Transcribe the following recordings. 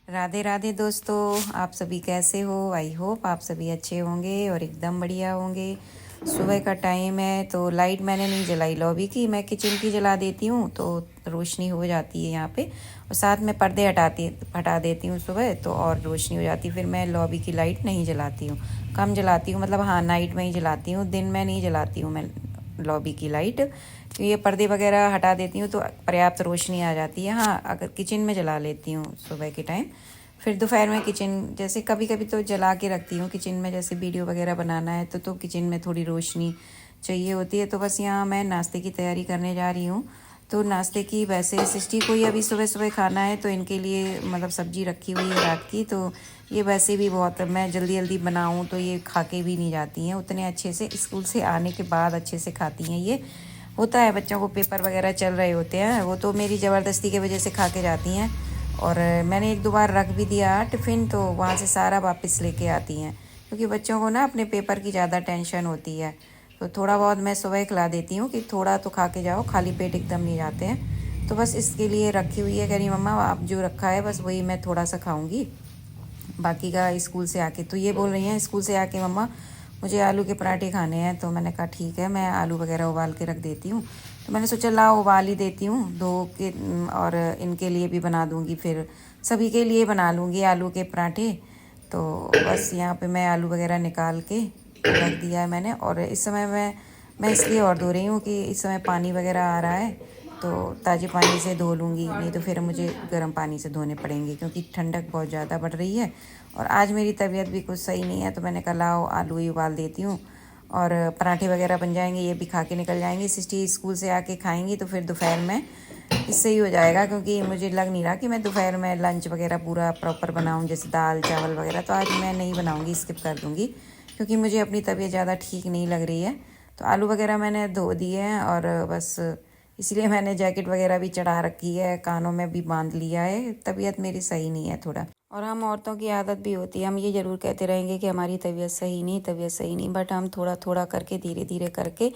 राधे राधे दोस्तों, आप सभी कैसे हो। आई होप आप सभी अच्छे होंगे और एकदम बढ़िया होंगे। सुबह का टाइम है तो लाइट मैंने नहीं जलाई लॉबी की, मैं किचन की जला देती हूँ तो रोशनी हो जाती है यहाँ पे। और साथ में पर्दे हटा देती हूँ सुबह तो और रोशनी हो जाती है। फिर मैं लॉबी की लाइट नहीं जलाती हूँ, कम जलाती हूँ, मतलब हाँ नाइट में ही जलाती हूँ, दिन में नहीं जलाती हूँ मैं लॉबी की लाइट। तो ये पर्दे वगैरह हटा देती हूँ तो पर्याप्त रोशनी आ जाती है। हाँ, अगर किचन में जला लेती हूँ सुबह के टाइम। फिर दोपहर में किचन जैसे कभी कभी तो जला के रखती हूँ किचन में, जैसे वीडियो वगैरह बनाना है तो किचन में थोड़ी रोशनी चाहिए होती है। तो बस यहाँ मैं नाश्ते की तैयारी करने जा रही हूँ। तो नाश्ते की वैसे सृष्टि को ही अभी सुबह सुबह खाना है तो इनके लिए मतलब सब्जी रखी हुई है रात की। तो ये वैसे भी बहुत, मैं जल्दी जल्दी बनाऊँ तो ये खा के भी नहीं जाती हैं उतने अच्छे से। स्कूल से आने के बाद अच्छे से खाती हैं। ये होता है बच्चों को, पेपर वगैरह चल रहे होते हैं, वो तो मेरी ज़बरदस्ती की वजह से खा के जाती हैं। और मैंने एक दो बार रख भी दिया टिफ़िन तो वहाँ से सारा वापस लेके आती हैं, क्योंकि बच्चों को ना अपने पेपर की ज़्यादा टेंशन होती है। तो थोड़ा बहुत मैं सुबह खिला देती हूँ कि थोड़ा तो खा के जाओ, खाली पेट एकदम नहीं जाते हैं। तो बस इसके लिए रखी हुई है। कह रही मम्मा आप जो रखा है बस वही मैं थोड़ा सा खाऊंगी, बाकी का स्कूल से आके। तो ये बोल रही हैं स्कूल से आके मम्मा मुझे आलू के पराठे खाने हैं। तो मैंने कहा ठीक है, मैं आलू वगैरह उबाल के रख देती हूँ। तो मैंने सोचा लाओ उबाल ही देती हूँ धो के, और इनके लिए भी बना दूँगी, फिर सभी के लिए बना लूँगी आलू के पराठे। तो बस यहाँ पे मैं आलू वगैरह निकाल के रख दिया है मैंने। और इस समय मैं इसलिए और धो रही हूँ कि इस समय पानी वगैरह आ रहा है तो ताज़े पानी से धो लूँगी, नहीं तो फिर मुझे गर्म पानी से धोने पड़ेंगे क्योंकि ठंडक बहुत ज़्यादा बढ़ रही है। और आज मेरी तबीयत भी कुछ सही नहीं है तो मैंने कहा लाओ आलू ही उबाल देती हूँ और पराठे वगैरह बन जाएंगे, ये भी खा के निकल जाएंगी। सिस्टी स्कूल से आके खाएंगी तो फिर दोपहर में इससे ही हो जाएगा, क्योंकि मुझे लग नहीं रहा कि मैं दोपहर में लंच वगैरह पूरा प्रॉपर बनाऊँ, जैसे दाल चावल वगैरह। तो आज मैं नहीं बनाऊँगी, स्किप कर दूँगी, क्योंकि मुझे अपनी तबीयत ज़्यादा ठीक नहीं लग रही है। तो आलू वगैरह मैंने धो दिए हैं और बस इसलिए मैंने जैकेट वगैरह भी चढ़ा रखी है, कानों में भी बांध लिया है। तबीयत मेरी सही नहीं है थोड़ा। और हम औरतों की आदत भी होती है, हम ये ज़रूर कहते रहेंगे कि हमारी तबीयत सही नहीं, तबीयत सही नहीं, बट हम थोड़ा थोड़ा करके धीरे धीरे करके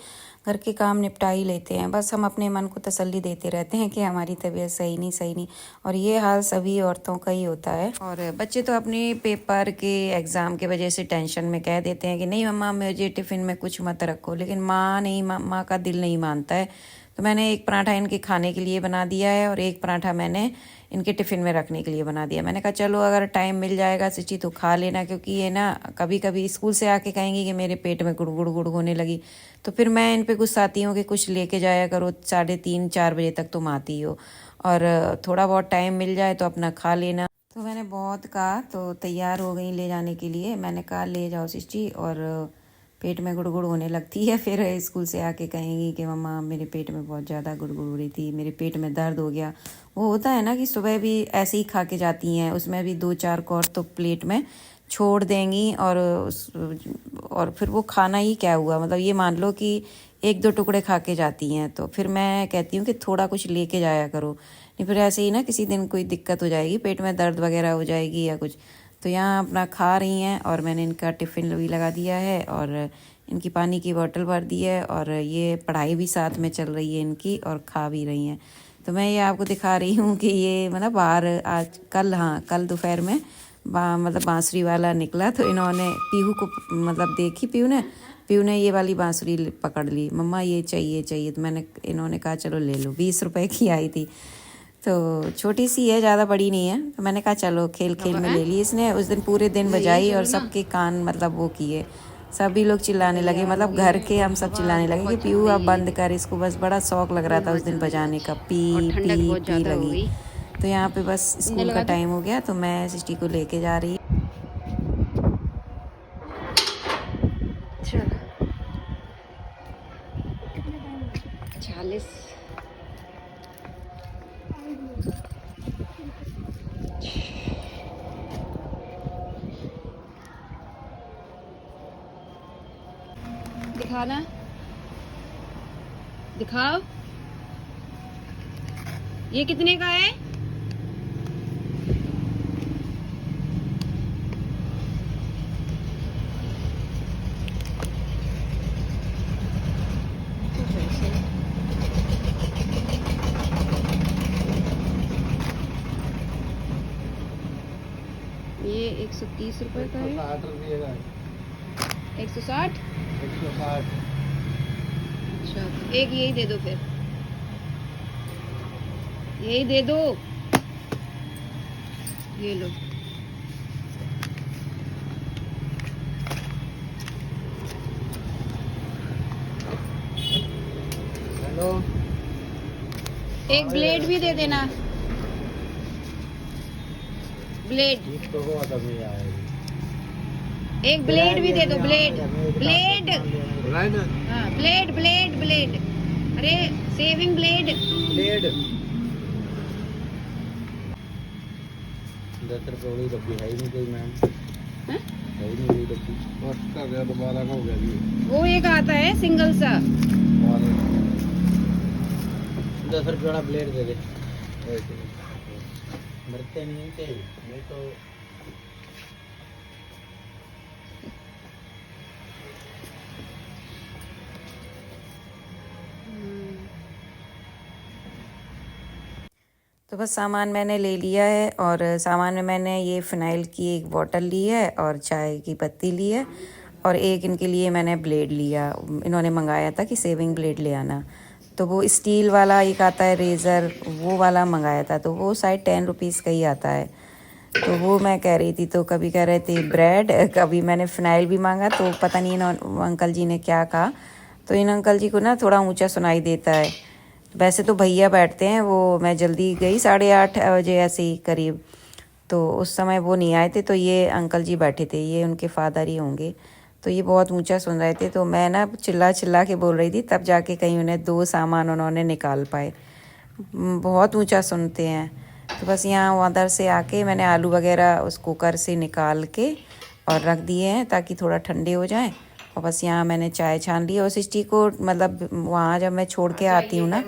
घर के काम निपटा ही लेते हैं। बस हम अपने मन को तसल्ली देते रहते हैं कि हमारी तबीयत सही नहीं सही नहीं। और ये हाल सभी औरतों का ही होता है। और बच्चे तो अपने पेपर के एग्ज़ाम के वजह से टेंशन में कह देते हैं कि नहीं मम्मा मुझे टिफ़िन में कुछ मत रखो, लेकिन माँ नहीं, माँ का दिल नहीं मानता है। तो मैंने एक पराठा इनके खाने के लिए बना दिया है और एक पराठा मैंने इनके टिफ़िन में रखने के लिए बना दिया। मैंने कहा चलो अगर टाइम मिल जाएगा सिची तो खा लेना, क्योंकि ये ना कभी कभी स्कूल से आके कहेंगी कि मेरे पेट में गुड़ गुड़ गुड़ होने लगी। तो फिर मैं इन पे गुस्साती हूँ कि कुछ लेके जाया करो, 3:30-4 बजे तक तुम आती हो, और थोड़ा बहुत टाइम मिल जाए तो अपना खा लेना। तो मैंने बहुत कहा तो तैयार हो गई ले जाने के लिए। मैंने कहा ले जाओ सिस्टी, और पेट में गुड़गुड़ होने लगती है, फिर स्कूल से आके कहेंगी कि मम्मा मेरे पेट में बहुत ज़्यादा गुड़गुड़ हो रही थी, मेरे पेट में दर्द हो गया। वो होता है ना कि सुबह भी ऐसे ही खा के जाती हैं, उसमें भी 2-4 कौर तो प्लेट में छोड़ देंगी, और फिर वो खाना ही क्या हुआ, मतलब ये मान लो कि 1-2 टुकड़े खा के जाती हैं। तो फिर मैं कहती हूँ कि थोड़ा कुछ लेके जाया करो, नहीं फिर ऐसे ही ना किसी दिन कोई दिक्कत हो जाएगी, पेट में दर्द वगैरह हो जाएगी या कुछ। तो यहाँ अपना खा रही हैं और मैंने इनका टिफ़िन भी लगा दिया है और इनकी पानी की बोतल भर दी है, और ये पढ़ाई भी साथ में चल रही है इनकी और खा भी रही हैं। तो मैं ये आपको दिखा रही हूँ कि ये मतलब बाहर आज कल दोपहर में मतलब बांसुरी वाला निकला तो इन्होंने पीहू को मतलब देखी, पीहू ने ये वाली बांसुरी पकड़ ली, मम्मा ये चाहिए चाहिए। तो इन्होंने कहा चलो ले लो, 20 रुपए की आई थी, तो छोटी सी है, ज़्यादा बड़ी नहीं है। तो मैंने कहा चलो खेल खेल में ले ली। इसने उस दिन पूरे दिन बजाई और सबके कान मतलब वो किए, सभी लोग चिल्लाने लगे, मतलब घर के हम सब चिल्लाने लगे कि पीहू अब बंद कर इसको, बस बड़ा शौक लग रहा था उस दिन बजाने का, पी पी पी लगी। तो यहाँ पे बस स्कूल का टाइम हो गया तो मैं सिस्टी को लेके जा रही। चलो 40 दिखाना, दिखाओ ये कितने का है। ये 130 रुपए का है। 160 रुपये का है। 160। 160। अच्छा, तो एक यही दे दो फिर, यही दे दो। ये लो। हेलो। एक ब्लेड भी दे देना, ब्लेड। इसको को तब नहीं आएगी। एक ब्लेड भी दे दो, ब्लेड। Blade, blade. हाँ ब्लेड ब्लेड ब्लेड। अरे सेविंग ब्लेड। ब्लेड 10 रुपये वाली डब्बी है ही नहीं कोई मैम। हाँ? है ही नहीं कोई डब्बी। बस कर गया दोबारा का हो गया जी। वो एक आता है सिंगल सा। 10 रुपये वाला ब्लेड दे दे। मरते नहीं थे नहीं तो। तो बस सामान मैंने ले लिया है और सामान में मैंने ये फ़िनाइल की एक बॉटल ली है और चाय की पत्ती ली है और एक इनके लिए मैंने ब्लेड लिया। इन्होंने मंगाया था कि सेविंग ब्लेड ले आना, तो वो स्टील वाला एक आता है रेज़र, वो वाला मंगाया था, तो वो शायद 10 रुपीज़ का ही आता है। तो वो मैं कह रही थी, तो कभी कह रहे थे ब्रेड, कभी मैंने फ़िनाइल भी मांगा, तो पता नहीं इन अंकल जी ने क्या कहा। तो इन अंकल जी को ना थोड़ा ऊंचा सुनाई देता है। वैसे तो भैया बैठते हैं, वो मैं जल्दी गई 8:30 बजे ऐसे ही करीब, तो उस समय वो नहीं आए थे, तो ये अंकल जी बैठे थे, ये उनके फादर ही होंगे। तो ये बहुत ऊंचा सुन रहे थे, तो मैं ना चिल्ला चिल्ला के बोल रही थी, तब जाके कहीं उन्हें 2 सामान उन्होंने निकाल पाए। बहुत ऊंचा सुनते हैं। तो बस यहाँ उधर से आके मैंने आलू वगैरह उस कुकर से निकाल के और रख दिए हैं ताकि थोड़ा ठंडे हो जाएं। और बस यहाँ मैंने चाय छान ली और सिस्टी को मतलब वहाँ जब मैं छोड़ के आती हूँ ना,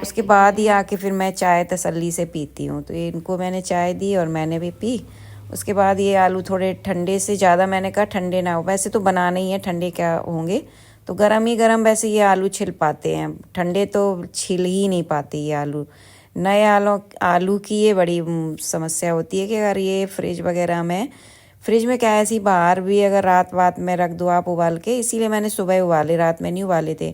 उसके बाद ही आके फिर मैं चाय तसल्ली से पीती हूँ। तो इनको मैंने चाय दी और मैंने भी पी। उसके बाद ये आलू थोड़े ठंडे से ज़्यादा, मैंने कहा ठंडे ना हो, वैसे तो बनाना ही है, ठंडे क्या होंगे, तो गरम ही गरम वैसे ये आलू छिल पाते हैं, ठंडे तो छिल ही नहीं पाते ये आलू। नए आलू की ये बड़ी समस्या होती है कि अगर ये फ्रिज में क्या है, ऐसी बाहर भी अगर रात में रख दो आप उबाल के, इसीलिए मैंने सुबह उबाले, रात में नहीं उबाले थे।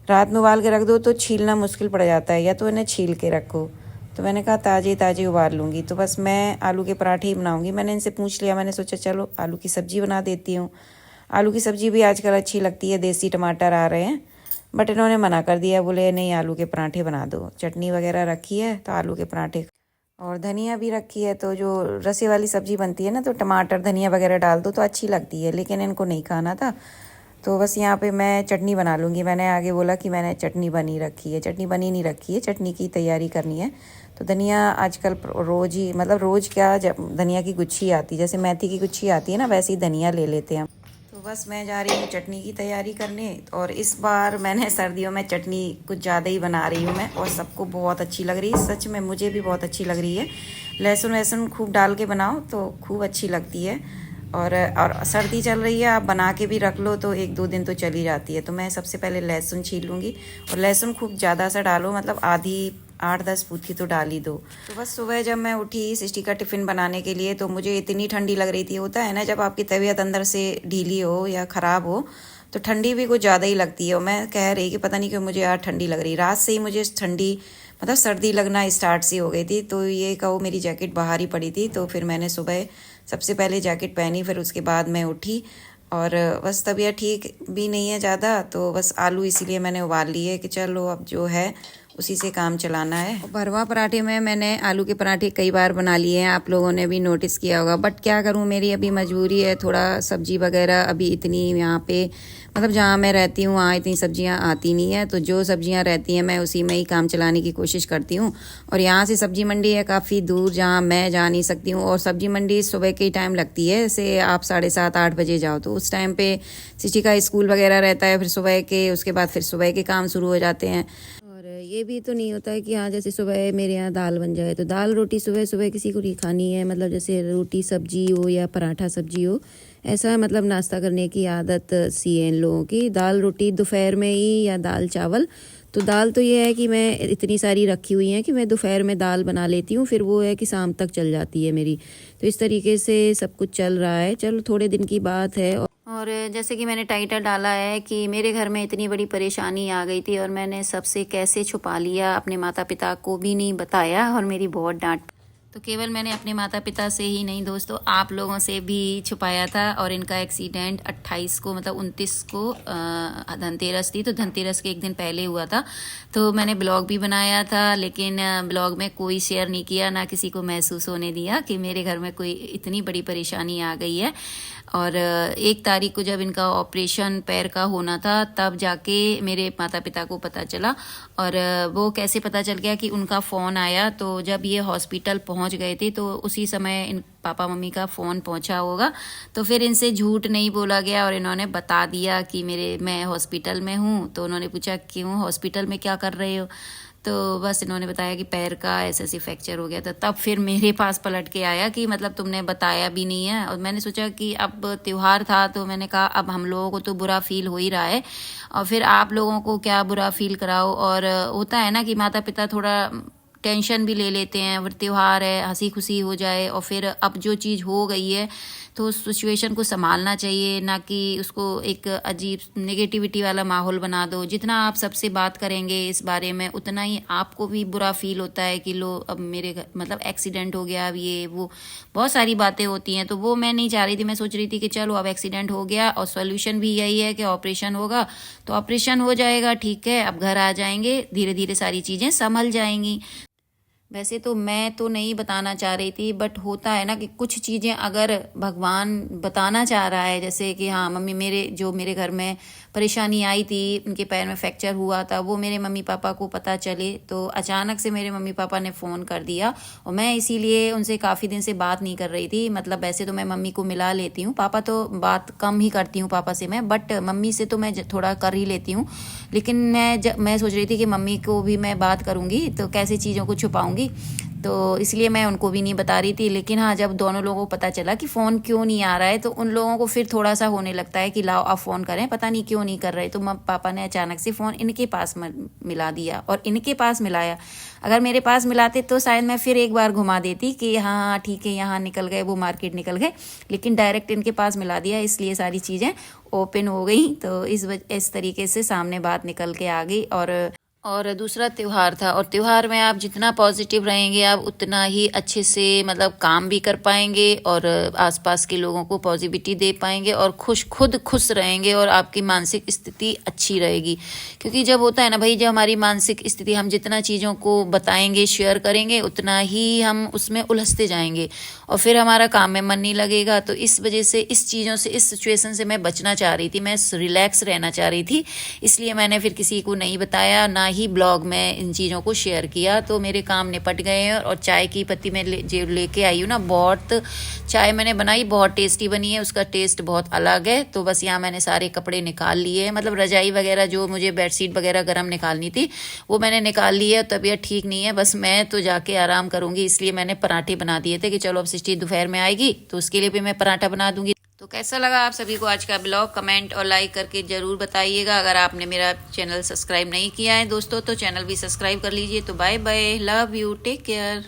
रात में उबाल के रख दो तो छीलना मुश्किल पड़ जाता है, या तो इन्हें छील के रखो। तो मैंने कहा ताज़े उबाल लूँगी। तो बस मैं आलू के पराठे ही बनाऊँगी। मैंने इनसे पूछ लिया, मैंने सोचा चलो आलू की सब्ज़ी बना देती हूँ। आलू की सब्ज़ी भी आजकल अच्छी लगती है, देसी टमाटर आ रहे हैं, बट इन्होंने मना कर दिया, बोले नहीं आलू के पराठे बना दो। चटनी वगैरह रखी है तो आलू के पराठे, और धनिया भी रखी है, तो जो रसे वाली सब्ज़ी बनती है ना, तो टमाटर धनिया वगैरह डाल दो तो अच्छी लगती है, लेकिन इनको नहीं खाना था। तो बस यहाँ पे मैं चटनी बना लूँगी। मैंने आगे बोला कि मैंने चटनी बनी नहीं रखी है, चटनी की तैयारी करनी है। तो धनिया आजकल रोज़ ही, मतलब रोज़ क्या, जब धनिया की गुच्छी आती है, जैसे मेथी की गुच्छी आती है ना, वैसे ही धनिया ले लेते हैं। तो बस मैं जा रही हूँ चटनी की तैयारी करने, और इस बार मैंने सर्दियों में चटनी कुछ ज़्यादा ही बना रही हूँ मैं, और सबको बहुत अच्छी लग रही है, सच में मुझे भी बहुत अच्छी लग रही है। लहसुन खूब डाल के बनाओ तो खूब अच्छी लगती है। और सर्दी चल रही है, आप बना के भी रख लो तो 1-2 दिन तो चली जाती है। तो मैं सबसे पहले लहसुन छील लूँगी, और लहसुन खूब ज़्यादा सा डालो, मतलब आधी 8-10 पूथी तो डाल ही दो। तो बस सुबह जब मैं उठी सिस्टी का टिफ़िन बनाने के लिए, तो मुझे इतनी ठंडी लग रही थी। होता है ना, जब आपकी तबीयत अंदर से ढीली हो या ख़राब हो तो ठंडी भी कुछ ज़्यादा ही लगती है। और मैं कह रही कि पता नहीं क्यों मुझे आज ठंडी लग रही, रात से ही मुझे ठंडी, मतलब सर्दी लगना स्टार्ट सी हो गई थी। तो ये कहो मेरी जैकेट बाहर ही पड़ी थी, तो फिर मैंने सुबह सबसे पहले जैकेट पहनी, फिर उसके बाद मैं उठी। और बस तबीयत ठीक भी नहीं है ज़्यादा, तो बस आलू इसीलिए मैंने उबाल लिए कि चलो अब जो है उसी से काम चलाना है। भरवा पराठे में मैंने आलू के पराठे कई बार बना लिए हैं, आप लोगों ने भी नोटिस किया होगा, बट क्या करूं, मेरी अभी मजबूरी है, थोड़ा सब्जी वगैरह अभी इतनी यहाँ पे, मतलब जहाँ मैं रहती हूँ वहाँ इतनी सब्जियाँ आती नहीं है। तो जो सब्जियाँ रहती हैं मैं उसी में ही काम चलाने की कोशिश करती हूँ। और यहाँ से सब्जी मंडी है काफ़ी दूर, जहाँ मैं जा नहीं सकती हूँ, और सब्जी मंडी सुबह के टाइम लगती है, जैसे आप 7:30-8 बजे जाओ तो उस टाइम पे सिटी का स्कूल वगैरह रहता है, फिर सुबह के, उसके बाद फिर सुबह के काम शुरू हो जाते हैं। और ये भी तो नहीं होता है कि हाँ जैसे सुबह मेरे यहाँ दाल बन जाए, तो दाल रोटी सुबह सुबह किसी को नहीं खानी है, मतलब जैसे रोटी सब्जी हो या पराठा सब्जी हो, ऐसा मतलब नाश्ता करने की आदत सी है इन लोगों की, दाल रोटी दोपहर में ही या दाल चावल। तो दाल तो ये है कि मैं इतनी सारी रखी हुई हैं कि मैं दोपहर में दाल बना लेती हूँ, फिर वो है कि शाम तक चल जाती है मेरी। तो इस तरीके से सब कुछ चल रहा है। चलो थोड़े दिन की बात है। और जैसे कि मैंने टाइटल डाला है कि मेरे घर में इतनी बड़ी परेशानी आ गई थी और मैंने सबसे कैसे छुपा लिया, अपने माता पिता को भी नहीं बताया और मेरी बहुत डांट। तो केवल मैंने अपने माता पिता से ही नहीं दोस्तों, आप लोगों से भी छुपाया था। और इनका एक्सीडेंट 28 को मतलब 29 को धनतेरस थी, तो धनतेरस के एक दिन पहले हुआ था। तो मैंने ब्लॉग भी बनाया था, लेकिन ब्लॉग में कोई शेयर नहीं किया, ना किसी को महसूस होने दिया कि मेरे घर में कोई इतनी बड़ी परेशानी आ गई है। और 1 तारीख को जब इनका ऑपरेशन पैर का होना था, तब जाके मेरे माता पिता को पता चला। और वो कैसे पता चल गया कि उनका फ़ोन आया, तो जब ये हॉस्पिटल पहुंच गए थे तो उसी समय इन पापा मम्मी का फ़ोन पहुंचा होगा। तो फिर इनसे झूठ नहीं बोला गया और इन्होंने बता दिया कि मैं हॉस्पिटल में हूँ। तो उन्होंने पूछा क्यों हॉस्पिटल में, क्या कर रहे हो? तो बस इन्होंने बताया कि पैर का ऐसे फ्रैक्चर हो गया था। तब फिर मेरे पास पलट के आया कि मतलब तुमने बताया भी नहीं है। और मैंने सोचा कि अब त्योहार था, तो मैंने कहा अब हम लोगों को तो बुरा फील हो ही रहा है और फिर आप लोगों को क्या बुरा फील कराओ। और होता है ना कि माता पिता थोड़ा टेंशन भी ले लेते हैं, और त्योहार है, हंसी खुशी हो जाए। और फिर अब जो चीज़ हो गई है तो उस सिचुएशन को संभालना चाहिए, ना कि उसको एक अजीब नेगेटिविटी वाला माहौल बना दो। जितना आप सबसे बात करेंगे इस बारे में, उतना ही आपको भी बुरा फील होता है कि लो अब मेरे मतलब एक्सीडेंट हो गया, अब ये वो बहुत सारी बातें होती हैं। तो वो मैं नहीं चाह रही थी। मैं सोच रही थी कि चलो अब एक्सीडेंट हो गया और सॉल्यूशन भी यही है कि ऑपरेशन होगा, तो ऑपरेशन हो जाएगा, ठीक है, अब घर आ जाएंगे, धीरे धीरे सारी चीज़ें संभल जाएंगी। वैसे तो मैं तो नहीं बताना चाह रही थी, बट होता है ना कि कुछ चीज़ें अगर भगवान बताना चाह रहा है, जैसे कि हाँ मम्मी मेरे घर में परेशानी आई थी, उनके पैर में फ्रैक्चर हुआ था, वो मेरे मम्मी पापा को पता चले। तो अचानक से मेरे मम्मी पापा ने फ़ोन कर दिया और मैं इसीलिए उनसे काफ़ी दिन से बात नहीं कर रही थी। मतलब वैसे तो मैं मम्मी को मिला लेती हूँ, पापा तो बात कम ही करती हूँ पापा से मैं, बट मम्मी से तो मैं थोड़ा कर ही लेती हूँ। लेकिन मैं सोच रही थी कि मम्मी को भी मैं बात करूँगी तो कैसे चीज़ों को छुपाऊँगी, तो इसलिए मैं उनको भी नहीं बता रही थी। लेकिन हाँ, जब दोनों लोगों को पता चला कि फ़ोन क्यों नहीं आ रहा है, तो उन लोगों को फिर थोड़ा सा होने लगता है कि लाओ आप फ़ोन करें, पता नहीं क्यों नहीं कर रहे। तो पापा ने अचानक से फ़ोन इनके पास मिला दिया और इनके पास मिलाया। अगर मेरे पास मिलाते तो शायद मैं फिर एक बार घुमा देती कि हाँ ठीक है, यहाँ निकल गए, वो मार्केट निकल गए, लेकिन डायरेक्ट इनके पास मिला दिया, इसलिए सारी चीज़ें ओपन हो गई। तो इस तरीके से सामने बात निकल के आ गई। और दूसरा त्यौहार था, और त्यौहार में आप जितना पॉजिटिव रहेंगे आप उतना ही अच्छे से मतलब काम भी कर पाएंगे और आसपास के लोगों को पॉजिटिविटी दे पाएंगे और खुद खुश रहेंगे और आपकी मानसिक स्थिति अच्छी रहेगी। क्योंकि जब होता है ना भाई, जब हमारी मानसिक स्थिति, हम जितना चीज़ों को बताएंगे शेयर करेंगे, उतना ही हम उसमें उलझते जाएंगे और फिर हमारा काम में मन नहीं लगेगा। तो इस वजह से इस चीज़ों से, इस सिचुएशन से मैं बचना चाह रही थी, मैं रिलैक्स रहना चाह रही थी, इसलिए मैंने फिर किसी को नहीं बताया, ना ही ब्लॉग में इन चीज़ों को शेयर किया। तो मेरे काम निपट गए हैं। और चाय की पत्ती मैं जो लेके आई हूँ ना, बहुत चाय मैंने बनाई, बहुत टेस्टी बनी है, उसका टेस्ट बहुत अलग है। तो बस यहाँ मैंने सारे कपड़े निकाल लिए, मतलब रजाई वगैरह जो मुझे बेडशीट वगैरह गर्म निकालनी थी वो मैंने निकाल ली है। तबीयत ठीक नहीं है, बस मैं तो जाके आराम करूँगी, इसलिए मैंने पराठे बना दिए थे कि चलो अब सिस्टी दोपहर में आएगी तो उसके लिए भी मैं पराठा बना दूंगी। तो कैसा लगा आप सभी को आज का ब्लॉग, कमेंट और लाइक करके ज़रूर बताइएगा। अगर आपने मेरा चैनल सब्सक्राइब नहीं किया है दोस्तों, तो चैनल भी सब्सक्राइब कर लीजिए। तो bye bye, love you, take care.